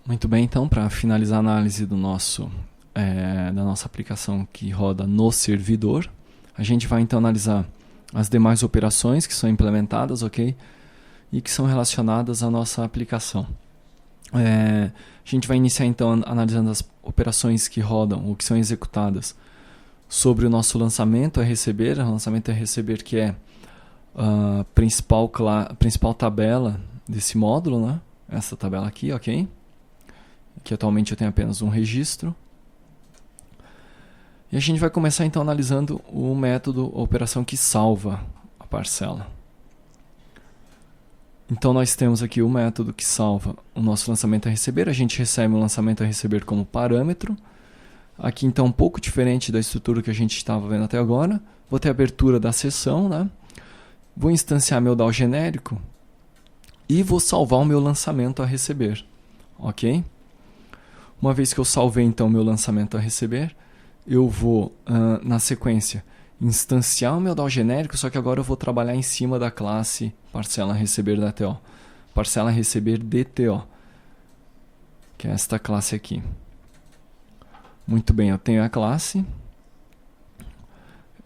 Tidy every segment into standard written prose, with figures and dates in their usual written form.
Muito bem, então, para finalizar a análise da nossa aplicação que roda no servidor, a gente vai então analisar as demais operações que são implementadas, ok? E que são relacionadas à nossa aplicação. A gente vai iniciar então analisando as operações que rodam ou que são executadas sobre o nosso lançamento a receber. O lançamento a receber, que é a principal tabela desse módulo, né? Essa tabela aqui, ok? Que atualmente eu tenho apenas um registro. E a gente vai começar então analisando o método, a operação que salva a parcela. Então nós temos aqui o método que salva o nosso lançamento a receber. A gente recebe o lançamento a receber como parâmetro. Aqui então um pouco diferente da estrutura que a gente estava vendo até agora. Vou ter a abertura da sessão, né? Vou instanciar meu DAO genérico e vou salvar o meu lançamento a receber, ok? Uma vez que eu salvei então meu lançamento a receber, eu vou, na sequência, instanciar o meu DAO genérico, só que agora eu vou trabalhar em cima da classe parcela a receber da TO, parcela a receber DTO, que é esta classe aqui. Muito bem, eu tenho a classe,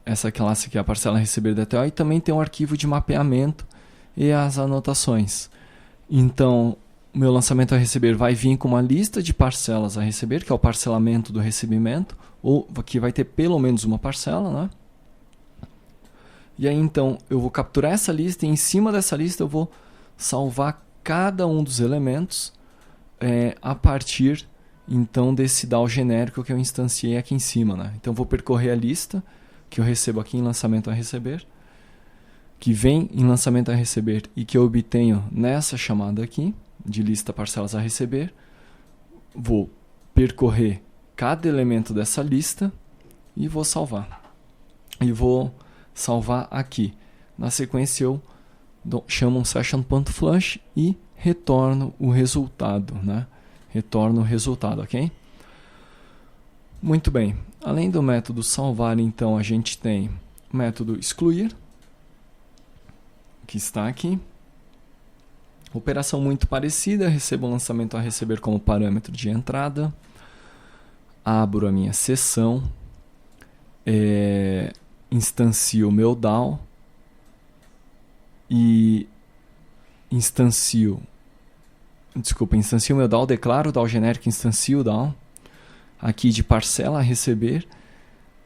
essa classe aqui é a parcela a receber DTO, e também tem um arquivo de mapeamento e as anotações. Então, o meu lançamento a receber vai vir com uma lista de parcelas a receber, que é o parcelamento do recebimento, ou que vai ter pelo menos uma parcela, né? E aí então eu vou capturar essa lista e em cima dessa lista eu vou salvar cada um dos elementos a partir então desse DAO genérico que eu instanciei aqui em cima, né? Então eu vou percorrer a lista que eu recebo aqui em lançamento a receber, que vem em lançamento a receber e que eu obtenho nessa chamada aqui de lista parcelas a receber. Vou percorrer cada elemento dessa lista e vou salvar. E vou salvar aqui. Na sequência eu chamo um session.flush e retorno o resultado, né? Retorno o resultado, ok? Muito bem. Além do método salvar, então, a gente tem o método excluir, que está aqui. Operação muito parecida, recebo um lançamento a receber como parâmetro de entrada. Abro a minha sessão, instancio o meu DAO e instancio o meu DAO, declaro o DAO genérico, instancio o DAO aqui de parcela a receber,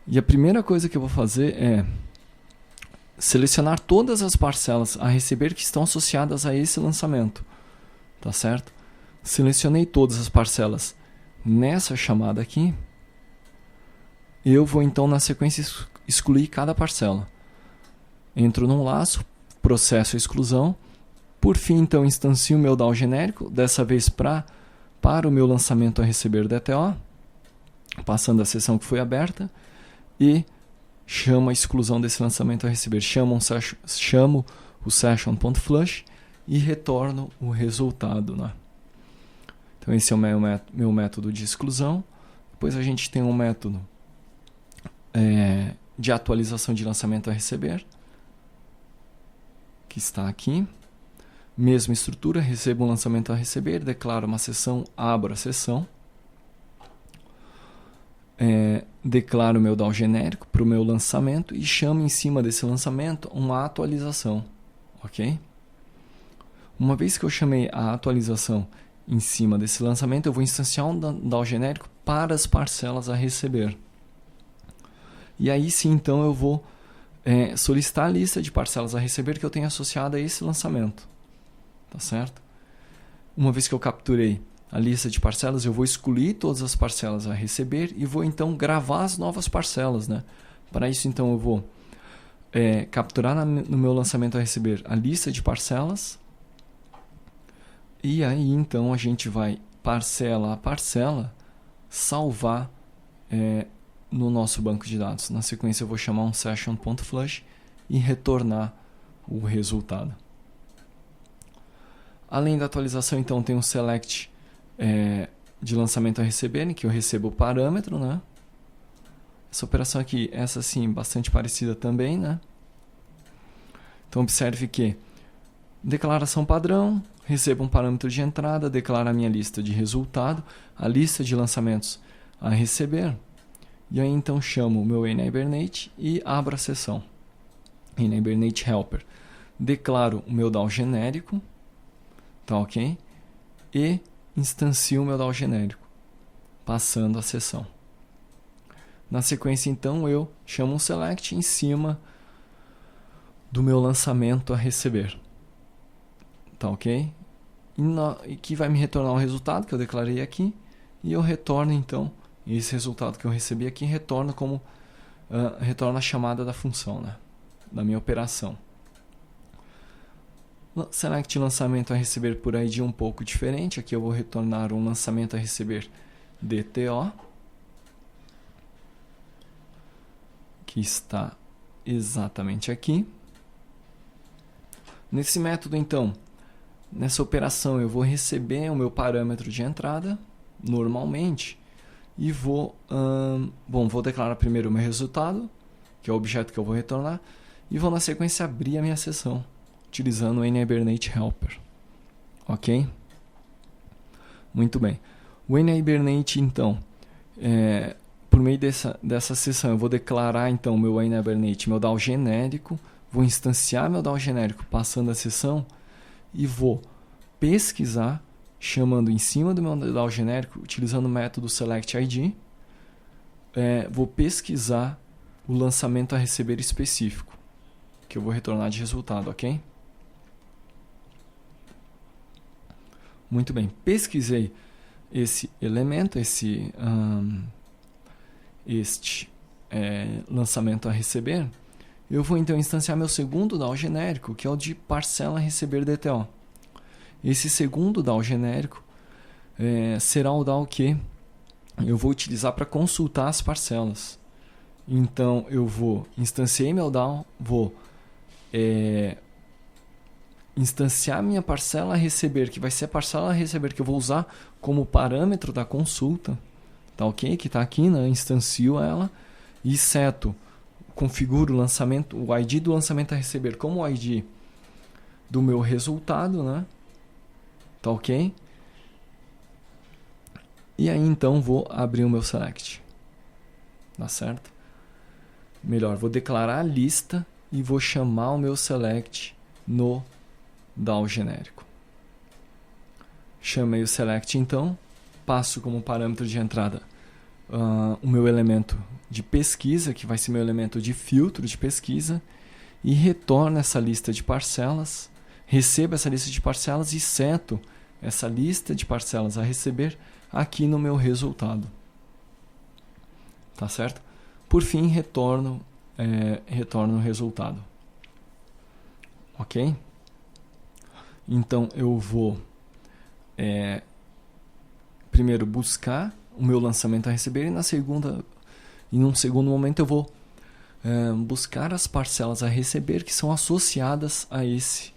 e a primeira coisa que eu vou fazer é selecionar todas as parcelas a receber que estão associadas a esse lançamento, tá certo? Selecionei todas as parcelas nessa chamada aqui, eu vou então na sequência excluir cada parcela. Entro num laço, processo a exclusão, por fim então instancio o meu DAO genérico, dessa vez para o meu lançamento a receber DTO, passando a sessão que foi aberta, e chamo a exclusão desse lançamento a receber. Chamo o session.flush e retorno o resultado, né? Então esse é o meu método de exclusão. Depois a gente tem um método de atualização de lançamento a receber, que está aqui. Mesma estrutura, recebo um lançamento a receber, declaro uma sessão, abro a sessão. Declaro o meu DAO genérico para o meu lançamento e chamo em cima desse lançamento uma atualização, ok? Uma vez que eu chamei a atualização em cima desse lançamento, eu vou instanciar um DAO genérico para as parcelas a receber. E aí sim, então, eu vou solicitar a lista de parcelas a receber que eu tenho associada a esse lançamento, tá certo? Uma vez que eu capturei a lista de parcelas, eu vou excluir todas as parcelas a receber e vou então gravar as novas parcelas, né? Para isso então eu vou capturar no meu lançamento a receber a lista de parcelas, e aí então a gente vai parcela a parcela salvar no nosso banco de dados. Na sequência eu vou chamar um session.flush e retornar o resultado. Além da atualização, então tem um select de lançamento a receber, em que eu recebo o parâmetro, né? Essa operação aqui, essa sim, bastante parecida também, né? Então observe que Declaração padrão, recebo um parâmetro de entrada, declaro a minha lista de resultado, a lista de lançamentos a receber, e aí então chamo o meu NHibernate e abro a sessão. NHibernate Helper. Declaro o meu DAO genérico, tá ok? E instancio o meu DAO genérico, passando a sessão. Na sequência, então, eu chamo um select em cima do meu lançamento a receber. Tá ok? E que vai me retornar o resultado que eu declarei aqui. E eu retorno, então, esse resultado que eu recebi aqui retorna como retorna a chamada da função, né? Da minha operação. Select lançamento a receber por ID um pouco diferente. Aqui eu vou retornar um lançamento a receber DTO, que está exatamente aqui. Nesse método, então, nessa operação eu vou receber o meu parâmetro de entrada, normalmente, e vou declarar primeiro o meu resultado, que é o objeto que eu vou retornar, e vou na sequência abrir a minha sessão, utilizando o NHibernate Helper. Ok? Muito bem. O NHibernate, então, por meio dessa sessão, eu vou declarar então o meu NHibernate, meu DAO genérico, vou instanciar meu DAO genérico passando a sessão e vou pesquisar, chamando em cima do meu DAO genérico, utilizando o método selectID, vou pesquisar o lançamento a receber específico, que eu vou retornar de resultado, ok? Muito bem, pesquisei esse elemento, este lançamento a receber, eu vou então instanciar meu segundo DAO genérico, que é o de parcela a receber DTO. Esse segundo DAO genérico será o DAO que eu vou utilizar para consultar as parcelas. Então eu vou instanciar meu DAO, vou instanciar minha parcela a receber, que vai ser a parcela a receber que eu vou usar como parâmetro da consulta, tá ok? Que está aqui, né? Instancio ela e seto, configuro o lançamento, o ID do lançamento a receber como o ID do meu resultado, né? Tá ok? E aí então vou abrir o meu select. Tá certo? Melhor, vou declarar a lista e vou chamar o meu select no DAO genérico. Chamei o select então, passo como parâmetro de entrada o meu elemento de pesquisa, que vai ser meu elemento de filtro de pesquisa, e retorno essa lista de parcelas, recebo essa lista de parcelas e seto essa lista de parcelas a receber aqui no meu resultado. Tá certo? Por fim, retorno o resultado. Ok? Então, eu vou primeiro buscar o meu lançamento a receber e num segundo momento eu vou buscar as parcelas a receber que são associadas a esse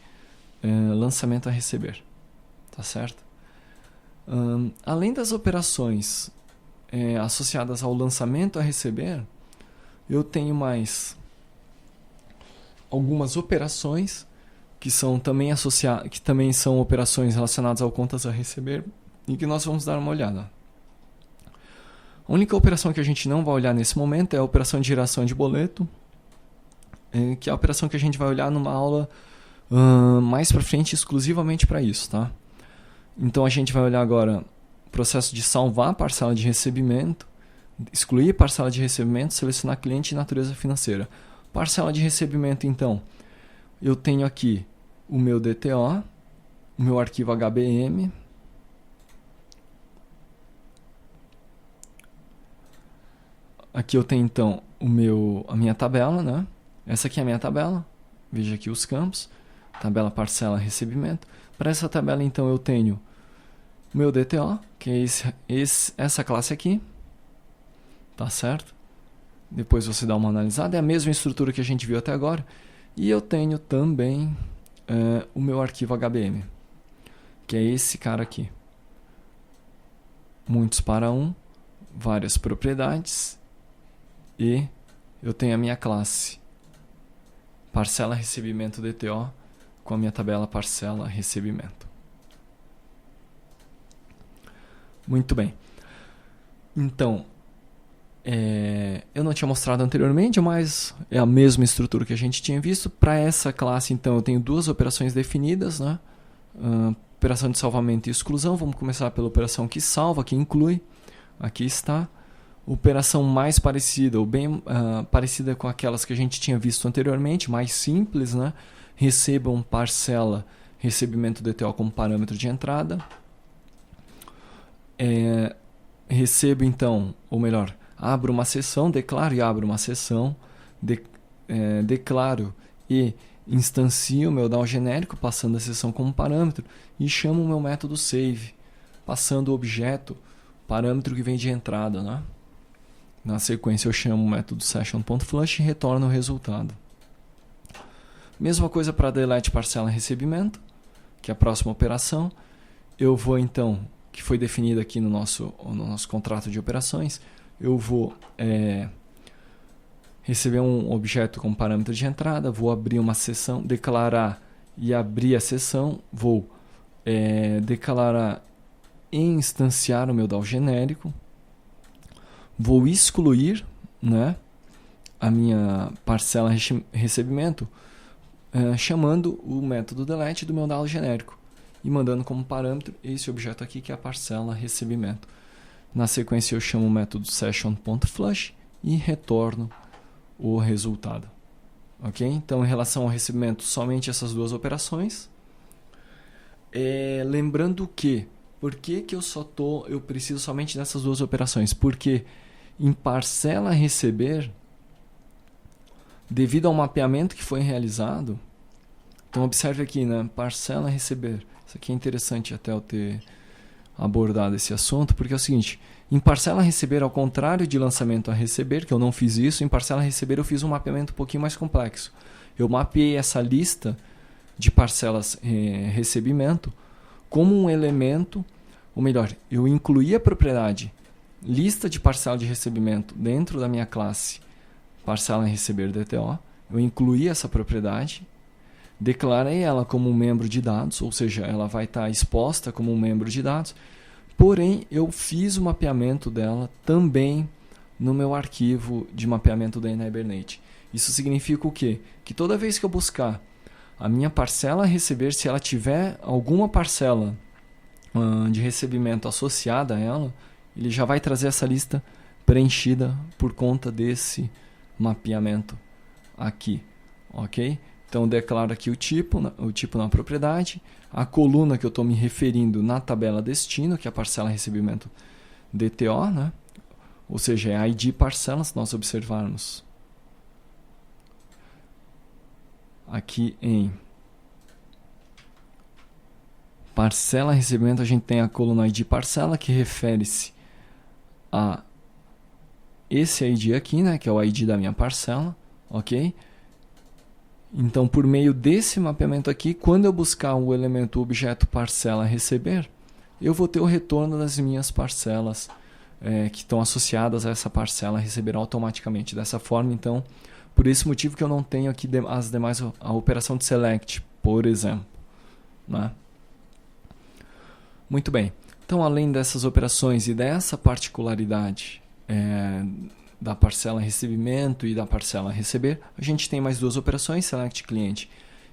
lançamento a receber. Tá certo? Além das operações associadas ao lançamento a receber, eu tenho mais algumas operações que são também que também são operações relacionadas ao contas a receber e que nós vamos dar uma olhada. A única operação que a gente não vai olhar nesse momento é a operação de geração de boleto, que é a operação que a gente vai olhar numa aula mais para frente exclusivamente para isso, tá? Então a gente vai olhar agora o processo de salvar a parcela de recebimento, excluir a parcela de recebimento, selecionar cliente e natureza financeira. Parcela de recebimento, então, eu tenho aqui o meu DTO, o meu arquivo HBM, aqui eu tenho então a minha tabela, né? Essa aqui é a minha tabela, veja aqui os campos, tabela parcela recebimento. Para essa tabela então eu tenho o meu DTO, que é essa classe aqui, tá certo? Depois você dá uma analisada, é a mesma estrutura que a gente viu até agora. E eu tenho também o meu arquivo HBM, que é esse cara aqui. Muitos para um, várias propriedades, e eu tenho a minha classe parcela recebimento DTO com a minha tabela parcela recebimento. Muito bem. Então, eu não tinha mostrado anteriormente, mas é a mesma estrutura que a gente tinha visto. Para essa classe, então, eu tenho duas operações definidas, né? Operação de salvamento e exclusão. Vamos começar pela operação que salva, que inclui. Aqui está. Operação mais parecida, ou bem parecida com aquelas que a gente tinha visto anteriormente, mais simples, né? Recebam parcela, recebimento DTO como parâmetro de entrada. Recebo então, ou melhor, abro uma sessão, declaro e abro uma sessão, declaro e instancio o meu DAO genérico, passando a sessão como parâmetro, e chamo o meu método save, passando o objeto, parâmetro que vem de entrada, né? Na sequência eu chamo o método session.flush e retorno o resultado. Mesma coisa para delete parcela recebimento, que é a próxima operação. Eu vou então, que foi definida aqui no nosso contrato de operações, eu vou receber um objeto como parâmetro de entrada, vou abrir uma sessão, declarar e abrir a sessão, vou declarar e instanciar o meu DAO genérico, vou excluir, né, a minha parcela recebimento, chamando o método delete do meu DAO genérico e mandando como parâmetro esse objeto aqui, que é a parcela recebimento. Na sequência eu chamo o método session.flush e retorno o resultado. Ok? Então, em relação ao recebimento, somente essas duas operações. Lembrando que, por que eu preciso somente dessas duas operações? Porque em parcela receber, devido ao mapeamento que foi realizado, então observe aqui, né? Parcela receber. Isso aqui é interessante até eu ter abordado esse assunto, porque é o seguinte, em parcela receber, ao contrário de lançamento a receber, que eu não fiz isso, em parcela receber eu fiz um mapeamento um pouquinho mais complexo. Eu mapeei essa lista de parcelas recebimento como um elemento, ou melhor, eu incluí a propriedade lista de parcela de recebimento dentro da minha classe parcela em receber DTO, eu incluí essa propriedade, declarei ela como um membro de dados, ou seja, ela vai estar exposta como um membro de dados, porém eu fiz o mapeamento dela também no meu arquivo de mapeamento da Hibernate. Isso significa o quê? Que toda vez que eu buscar a minha parcela a receber, se ela tiver alguma parcela de recebimento associada a ela, ele já vai trazer essa lista preenchida por conta desse mapeamento aqui, ok? Então, eu declaro aqui o tipo na propriedade, a coluna que eu estou me referindo na tabela destino, que é a parcela recebimento DTO, né? Ou seja, é a ID parcela, se nós observarmos aqui em parcela recebimento, a gente tem a coluna ID parcela, que refere-se a esse ID aqui, né, que é o ID da minha parcela, ok? Então, por meio desse mapeamento aqui, quando eu buscar o elemento objeto parcela receber, eu vou ter o retorno das minhas parcelas que estão associadas a essa parcela receber automaticamente. Dessa forma, então, por esse motivo que eu não tenho aqui as demais, a operação de select, por exemplo, né? Muito bem. Então, além dessas operações e dessa particularidade da parcela recebimento e da parcela receber, a gente tem mais duas operações, select cliente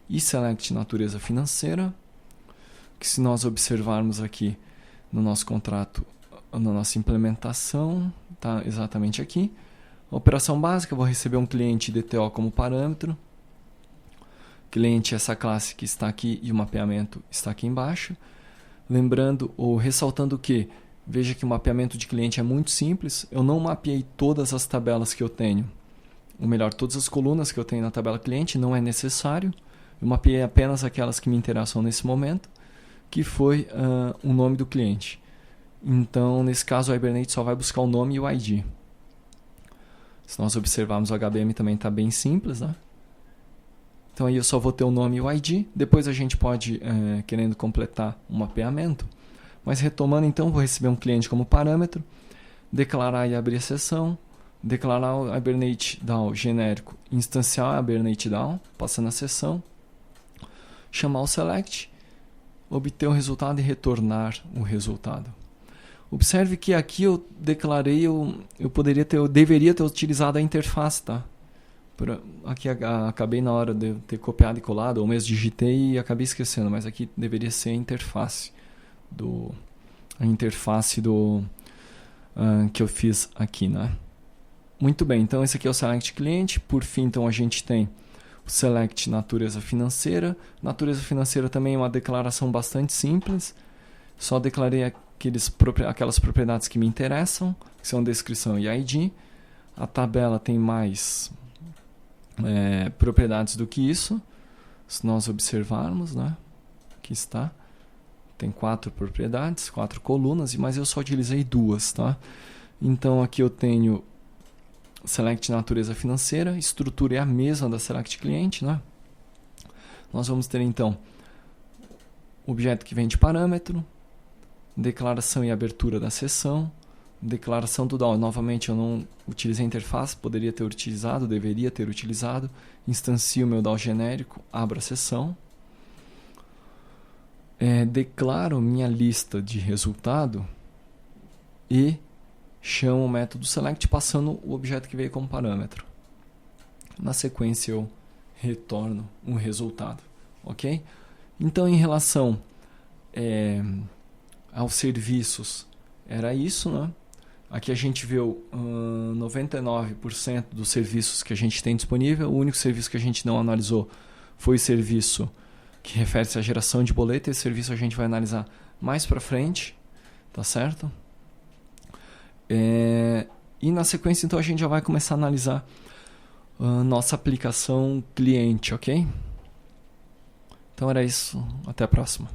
e select natureza financeira, que se nós observarmos aqui no nosso contrato, na nossa implementação, está exatamente aqui. A operação básica, eu vou receber um cliente DTO como parâmetro. Cliente é essa classe que está aqui e o mapeamento está aqui embaixo. Lembrando ou ressaltando que, veja que o mapeamento de cliente é muito simples. Eu não mapeei todas as tabelas que eu tenho. Ou melhor, todas as colunas que eu tenho na tabela cliente, não é necessário. Eu mapeei apenas aquelas que me interessam nesse momento, que foi o nome do cliente. Então, nesse caso, o Hibernate só vai buscar o nome e o ID. Se nós observarmos, o HBM também está bem simples, né? Então, aí eu só vou ter o nome e o ID. Depois a gente pode, querendo completar um mapeamento. Mas retomando, então, vou receber um cliente como parâmetro, declarar e abrir a sessão, declarar o Hibernate DAO genérico, instanciar o Hibernate DAO, passando a sessão, chamar o select, obter o resultado e retornar o resultado. Observe que aqui eu declarei, eu deveria ter utilizado a interface, tá? Aqui acabei na hora de ter copiado e colado, ou mesmo digitei e acabei esquecendo, mas aqui deveria ser a interface que eu fiz aqui, né? Muito bem, então esse aqui é o select cliente. Por fim, então a gente tem o select natureza financeira. Natureza financeira também é uma declaração bastante simples. Só declarei aquelas propriedades que me interessam, que são descrição e ID. A tabela tem mais propriedades do que isso. Se nós observarmos, né? Aqui está. Tem 4 propriedades, 4 colunas, mas eu só utilizei 2, tá? Então aqui eu tenho select natureza financeira, estrutura é a mesma da select cliente, né? Nós vamos ter então objeto que vem de parâmetro, declaração e abertura da sessão, declaração do DAO. Novamente eu não utilizei a interface, poderia ter utilizado, deveria ter utilizado. Instancio o meu DAO genérico, abro a sessão. Declaro minha lista de resultado e chamo o método select passando o objeto que veio como parâmetro. Na sequência eu retorno um resultado, ok? Então em relação aos serviços era isso, né? Aqui a gente viu 99% dos serviços que a gente tem disponível. O único serviço que a gente não analisou foi o serviço que refere-se à geração de boleto. Esse serviço a gente vai analisar mais para frente, tá certo? E na sequência então a gente já vai começar a analisar nossa aplicação cliente, ok? Então era isso, até a próxima.